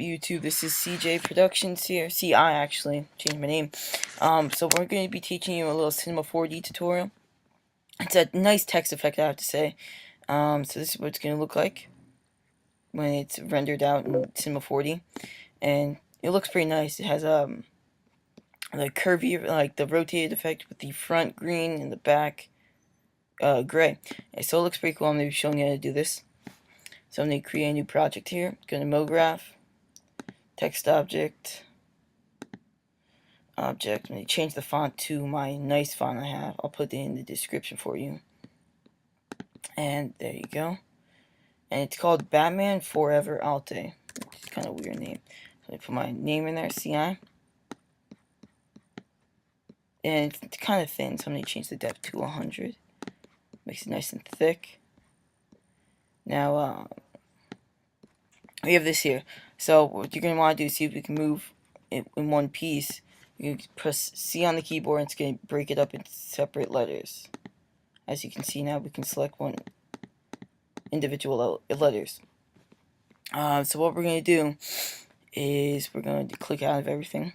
YouTube? This is CJ Productions here. CI actually, changed my name. So we're going to be teaching you a little Cinema 4D tutorial. It's a nice text effect, I have to say. So this is what it's going to look like when it's rendered out in Cinema 4D, and it looks pretty nice. It has the curvy, like the rotated effect with the front green and the back gray. And so it looks pretty cool. I'm going to be showing you how to do this. So I'm going to create a new project here. Go to MoGraph, text object. I'm going to change the font to my nice font I have. I'll put it in the description for you. And there you go. And it's called Batman Forever Alte. It's kind of a weird name. So I put my name in there, CI. And it's kind of thin, so I'm going to change the depth to 100. Makes it nice and thick. Now, we have this here. So what you're going to want to do is see if we can move it in one piece. You press C on the keyboard and it's going to break it up into separate letters. As you can see now, we can select one individual letters. So what we're going to do is we're going to click out of everything.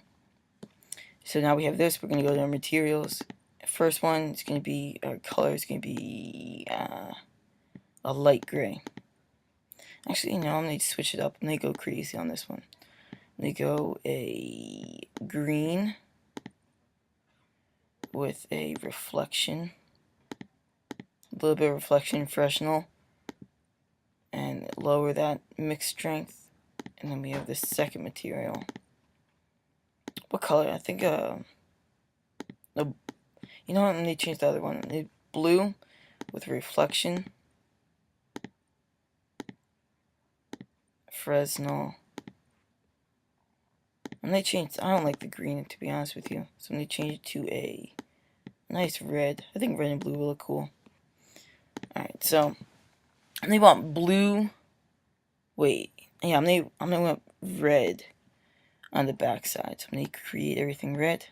So now we have this. We're going to go to our materials. First one is going to be, our color is going to be a light gray. Actually, no, I'm going to switch it up. I'm going to go crazy on this one. I'm going to go a green with a reflection. A little bit of reflection, freshnel. And lower that mixed strength. And then we have the second material. What color? I think, no, you know what? Let me change the other one. Blue with reflection. Fresnel. I'm going to change, I don't like the green, to be honest with you. So I'm going to change it to a nice red. I think red and blue will look cool. Alright, so I'm going to want blue. Wait, yeah, I'm going to want red on the back side. So I'm going to create everything red.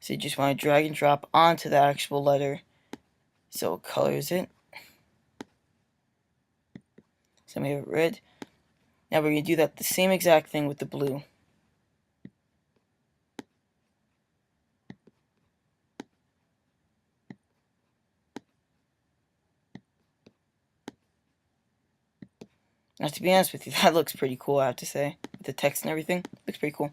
So you just want to drag and drop onto the actual letter so it colors it. So I'm going to have red. Now we're going to do that the same exact thing with the blue. Now to be honest with you, that looks pretty cool, I have to say. With the text and everything, looks pretty cool.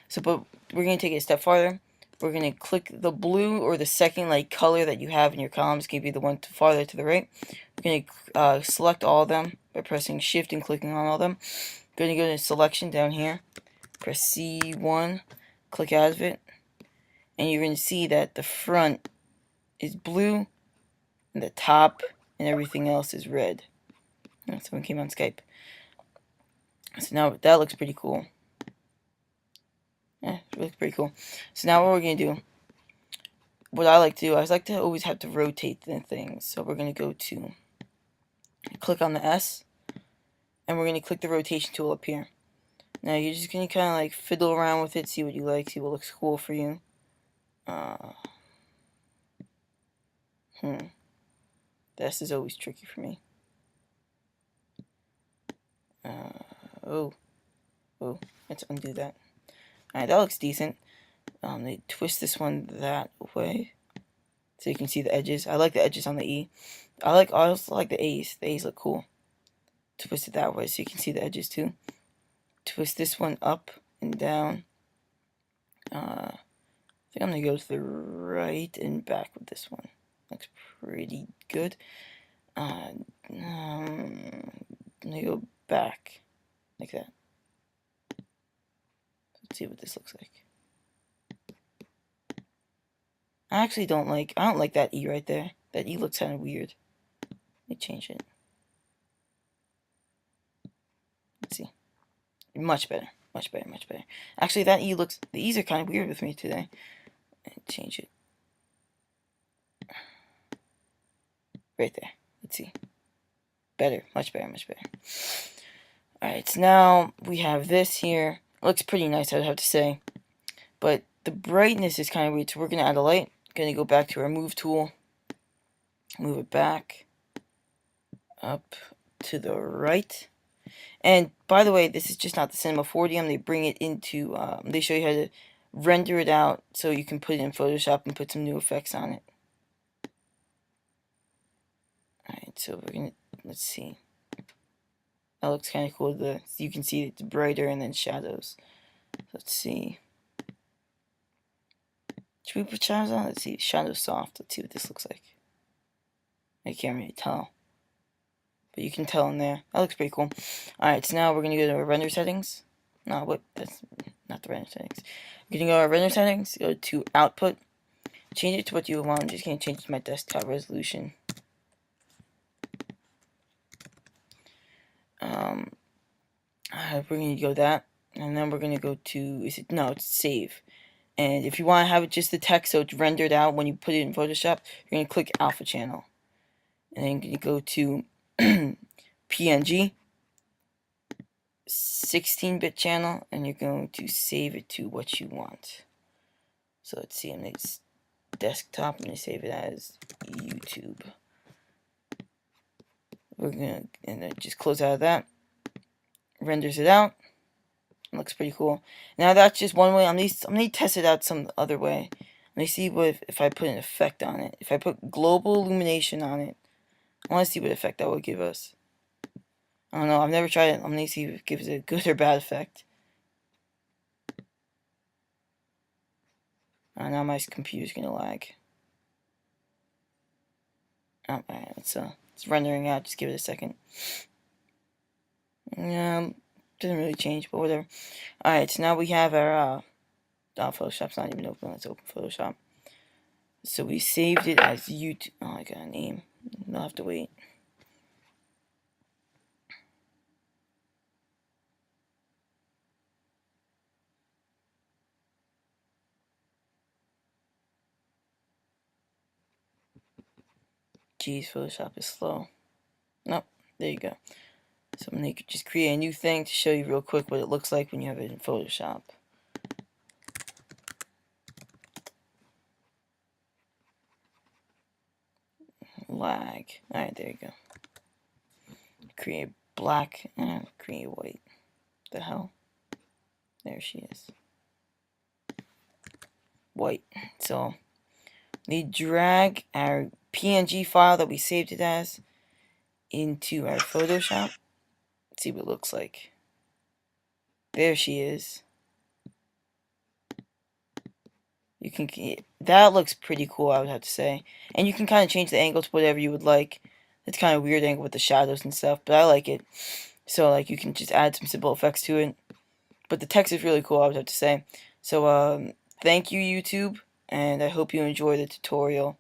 So, but we're going to take it a step farther. We're going to click the blue or the second color that you have in your column. It's going to be the one farther to the right. We're going to select all of them by pressing shift and clicking on all of them. We're going to go to selection down here. Press C1, click out of it. And you're going to see that the front is blue and the top and everything else is red. Someone came on Skype. So now that looks pretty cool. Yeah, it looks pretty cool. So now what we're going to do, what I like to do, I like to always have to rotate the things. So we're going to go to, click on the S, and we're going to click the rotation tool up here. Now you're just going to kind of fiddle around with it, see what you like, see what looks cool for you. The S is always tricky for me. Let's undo that. Alright, that looks decent. They twist this one that way, so you can see the edges. I like the edges on the E. I also like the A's. The A's look cool. Twist it that way so you can see the edges too. Twist this one up and down. I think I'm gonna go to the right and back with this one. Looks pretty good. I'm gonna go back like that. Let's see what this looks like. I don't like that E right there. That E looks kind of weird. Let me change it. Let's see. Much better. Much better, much better. Actually, that E looks, the E's are kind of weird with me today. Change it. Right there. Let's see. Better. Much better, much better. Alright, so now we have this here. It looks pretty nice, I'd have to say. But the brightness is kind of weird, so we're going to add a light. Going to go back to our move tool. Move it back. Up to the right. And by the way, this is just not the Cinema 4D. They bring it into, they show you how to render it out so you can put it in Photoshop and put some new effects on it. Alright, so we're gonna, let's see. That looks kind of cool. You can see it's brighter and then shadows. Let's see. Should we put shadows on? Let's see. Shadow soft. Let's see what this looks like. I can't really tell. But you can tell in there. That looks pretty cool. Alright, so now we're going to go to our render settings. No, what? That's not the render settings. We're going to go to our render settings. Go to output. Change it to what you want. I'm just going to change it to my desktop resolution. We're going to go that. And then we're going to go to, it's save. And if you want to have it just the text so it's rendered out when you put it in Photoshop, you're going to click alpha channel. And then you go to PNG, 16-bit channel, and you're going to save it to what you want. So let's see, I'm going to desktop, I'm going to save it as YouTube. We're going to, and then just close out of that. Renders it out. It looks pretty cool. Now that's just one way. I'm going to test it out some other way. Let me see what if I put an effect on it. If I put global illumination on it, I want to see what effect that would give us. I don't know. I've never tried it. I'm going to see if it gives it a good or bad effect. Now my computer's going to lag. Oh, alright, it's rendering out. Just give it a second. Doesn't really change, but whatever. Alright, so now we have our, Photoshop's not even open. Let's open Photoshop. So we saved it as YouTube. Oh, I got a name. I'll have to wait. Jeez, Photoshop is slow. Nope, there you go. So I'm going to just create a new thing to show you real quick what it looks like when you have it in Photoshop. Lag. Alright, there you go. Create black and create white. The hell? There she is. White. So we drag our PNG file that we saved it as into our Photoshop. Let's see what it looks like. There she is. You can, that looks pretty cool, I would have to say. And you can kind of change the angle to whatever you would like. It's kind of weird angle with the shadows and stuff, but I like it. So like you can just add some simple effects to it. But the text is really cool, I would have to say. So thank you, YouTube, and I hope you enjoy the tutorial.